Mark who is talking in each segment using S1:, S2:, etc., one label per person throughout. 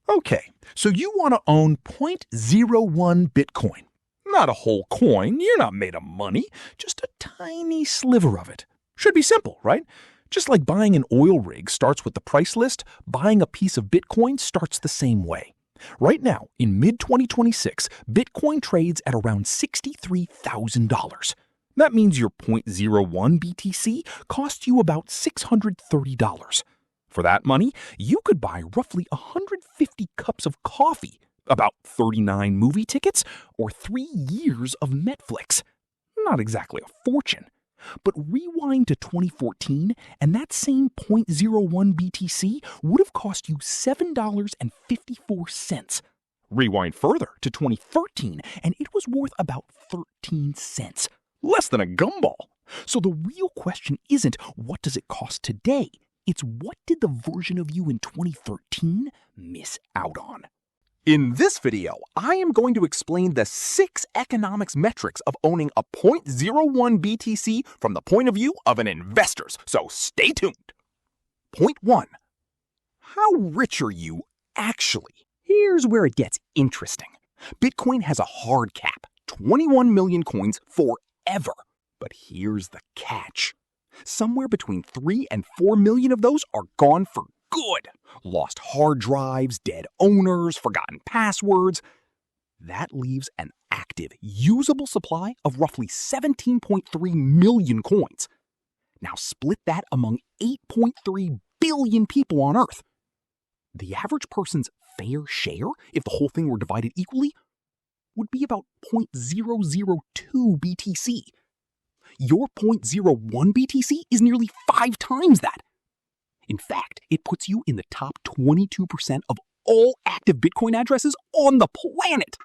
S1: Okay, so you want to own 0.01 Bitcoin. Not a whole coin, you're not made of money, just a tiny sliver of it. Should be simple, right? Just like buying an oil rig starts with the price list, buying a piece of Bitcoin starts the same way. Right now, in mid-2026, Bitcoin trades at around $63,000. That means your 0.01 BTC costs you about $630. For that money, you could buy roughly 150 cups of coffee, about 39 movie tickets, or 3 years of Netflix. Not exactly a fortune. But rewind to 2014, and that same 0.01 BTC would have cost you $7.54. Rewind further to 2013, and it was worth about 13 cents. Less than a gumball. So the real question isn't what does it cost today? It's what did the version of you in 2013 miss out on? In this video, I am going to explain the 6 economics metrics of owning a 0.01 BTC from the point of view of an investor, so stay tuned. Point 1. How rich are you actually? Here's where it gets interesting. Bitcoin has a hard cap, 21 million coins forever. But here's the catch. Somewhere between 3 and 4 million of those are gone for good. Lost hard drives, dead owners, forgotten passwords. That leaves an active, usable supply of roughly 17.3 million coins. Now split that among 8.3 billion people on Earth. The average person's fair share, if the whole thing were divided equally, would be about 0.002 BTC. Your 0.01 BTC is nearly 5 times that. In fact, it puts you in the top 22% of all active Bitcoin addresses on the planet.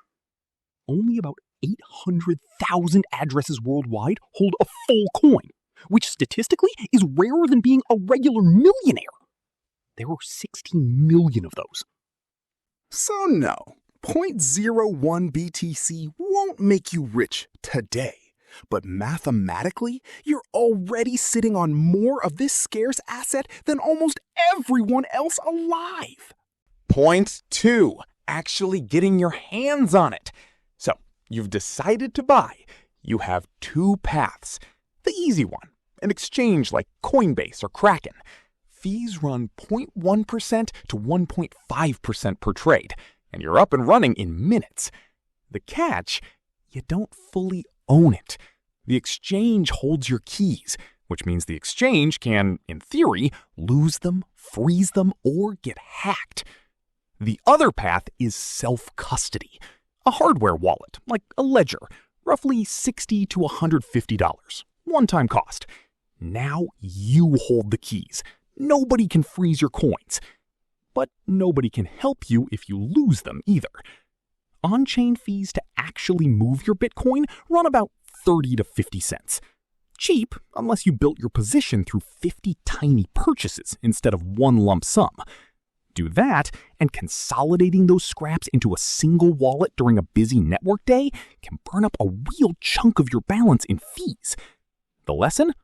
S1: Only about 800,000 addresses worldwide hold a full coin, which statistically is rarer than being a regular millionaire. There are 16 million of those. So no, 0.01 BTC won't make you rich today. But mathematically, you're already sitting on more of this scarce asset than almost everyone else alive. Point 2. Actually getting your hands on it. So, you've decided to buy. You have 2 paths. The easy one, an exchange like Coinbase or Kraken. Fees run 0.1% to 1.5% per trade, and you're up and running in minutes. The catch, you don't fully own it. The exchange holds your keys, which means the exchange can, in theory, lose them, freeze them, or get hacked. The other path is self-custody, a hardware wallet, like a ledger, roughly $60 to $150, one-time cost. Now you hold the keys. Nobody can freeze your coins. But nobody can help you if you lose them either. On-chain fees to actually move your Bitcoin run about 30 to 50 cents. Cheap, unless you built your position through 50 tiny purchases instead of one lump sum. Do that, and consolidating those scraps into a single wallet during a busy network day can burn up a real chunk of your balance in fees. The lesson?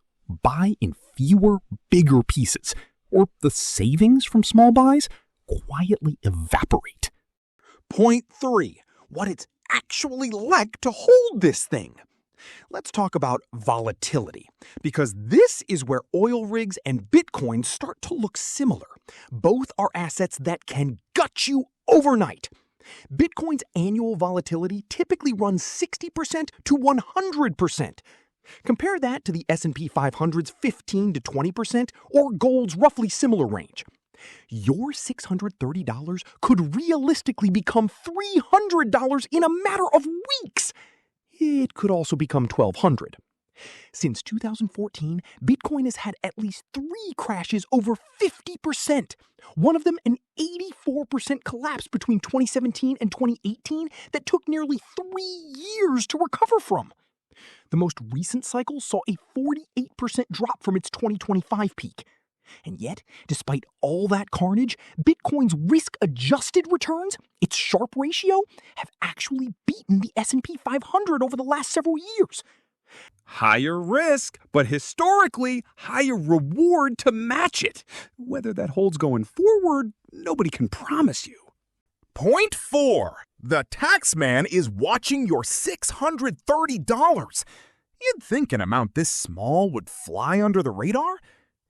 S1: Buy in fewer, bigger pieces, or the savings from small buys quietly evaporate. Point 3. What it's actually like to hold this thing. Let's talk about volatility, because this is where oil rigs and Bitcoin start to look similar. Both are assets that can gut you overnight. Bitcoin's annual volatility typically runs 60% to 100%. Compare that to the S&P 500's 15 to 20% or gold's roughly similar range. Your $630 could realistically become $300 in a matter of weeks. It could also become $1,200. Since 2014, Bitcoin has had at least 3 crashes over 50%. One of them an 84% collapse between 2017 and 2018 that took nearly 3 years to recover from. The most recent cycle saw a 48% drop from its 2025 peak. And yet, despite all that carnage, Bitcoin's risk-adjusted returns, its Sharpe ratio, have actually beaten the S&P 500 over the last several years. Higher risk, but historically higher reward to match it. Whether that holds going forward, nobody can promise you.
S2: Point 4. The taxman is watching your $630. You'd think an amount this small would fly under the radar?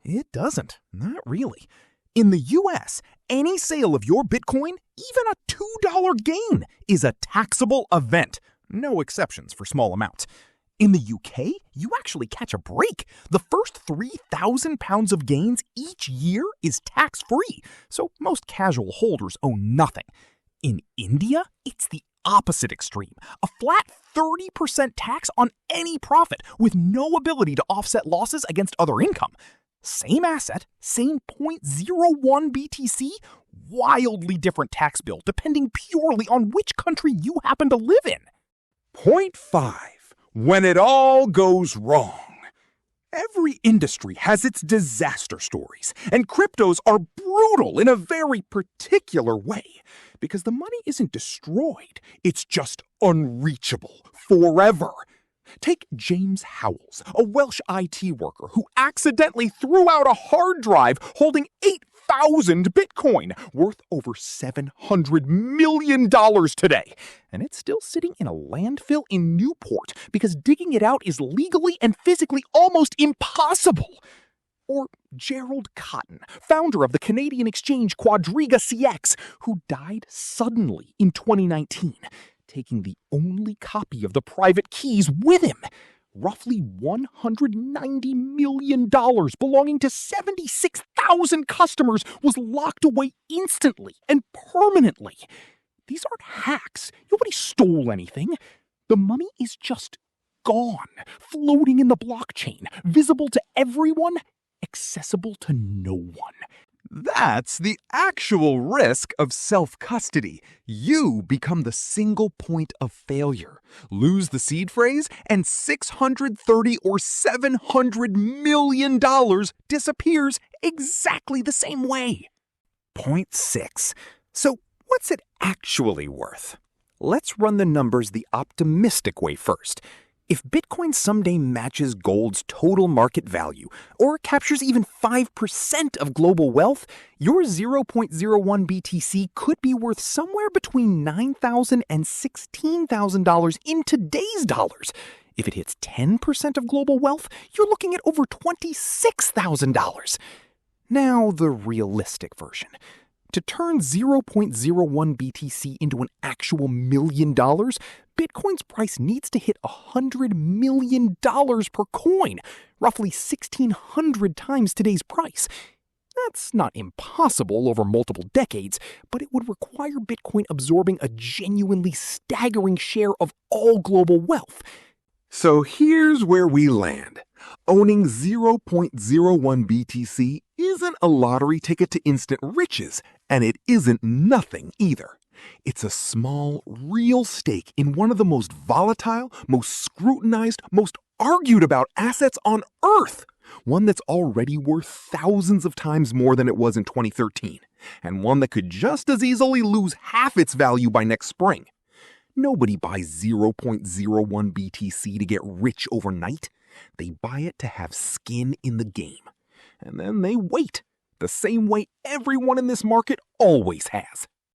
S2: It doesn't. Not really. In the US, any sale of your Bitcoin, even a $2 gain, is a taxable event. No exceptions for small amounts. In the UK, you actually catch a break. The first 3,000 pounds of gains each year is tax-free, so most casual holders owe nothing. In India, it's the opposite extreme. A flat 30% tax on any profit with no ability to offset losses against other income. Same asset, same 0.01 BTC, wildly different tax bill depending purely on which country you happen to live in.
S1: Point 5. When it all goes wrong. Every industry has its disaster stories, and cryptos are brutal in a very particular way because the money isn't destroyed, it's just unreachable forever. Take James Howells, a Welsh IT worker who accidentally threw out a hard drive holding 8,000 Bitcoin, worth over $700 million today. And it's still sitting in a landfill in Newport because digging it out is legally and physically almost impossible. Or Gerald Cotton, founder of the Canadian exchange Quadriga CX, who died suddenly in 2019, taking the only copy of the private keys with him. Roughly $190 million belonging to 76,000 customers was locked away instantly and permanently. These aren't hacks. Nobody stole anything. The money is just gone, floating in the blockchain, visible to everyone, accessible to no one.
S3: That's the actual risk of self-custody. You become the single point of failure, lose the seed phrase, and $630 or $700 million disappears exactly the same way.
S1: Point 6. So what's it actually worth? Let's run the numbers the optimistic way first. If Bitcoin someday matches gold's total market value, or captures even 5% of global wealth, your 0.01 BTC could be worth somewhere between $9,000 and $16,000 in today's dollars. If it hits 10% of global wealth, you're looking at over $26,000. Now, the realistic version. To turn 0.01 BTC into an actual $1 million, Bitcoin's price needs to hit $100 million per coin, roughly 1,600 times today's price. That's not impossible over multiple decades, but it would require Bitcoin absorbing a genuinely staggering share of all global wealth.
S3: So here's where we land. Owning 0.01 BTC isn't a lottery ticket to instant riches, and it isn't nothing either. It's a small, real stake in one of the most volatile, most scrutinized, most argued about assets on Earth. One that's already worth thousands of times more than it was in 2013, and one that could just as easily lose half its value by next spring. Nobody buys 0.01 BTC to get rich overnight. They buy it to have skin in the game. And then they wait, the same way everyone in this market always has.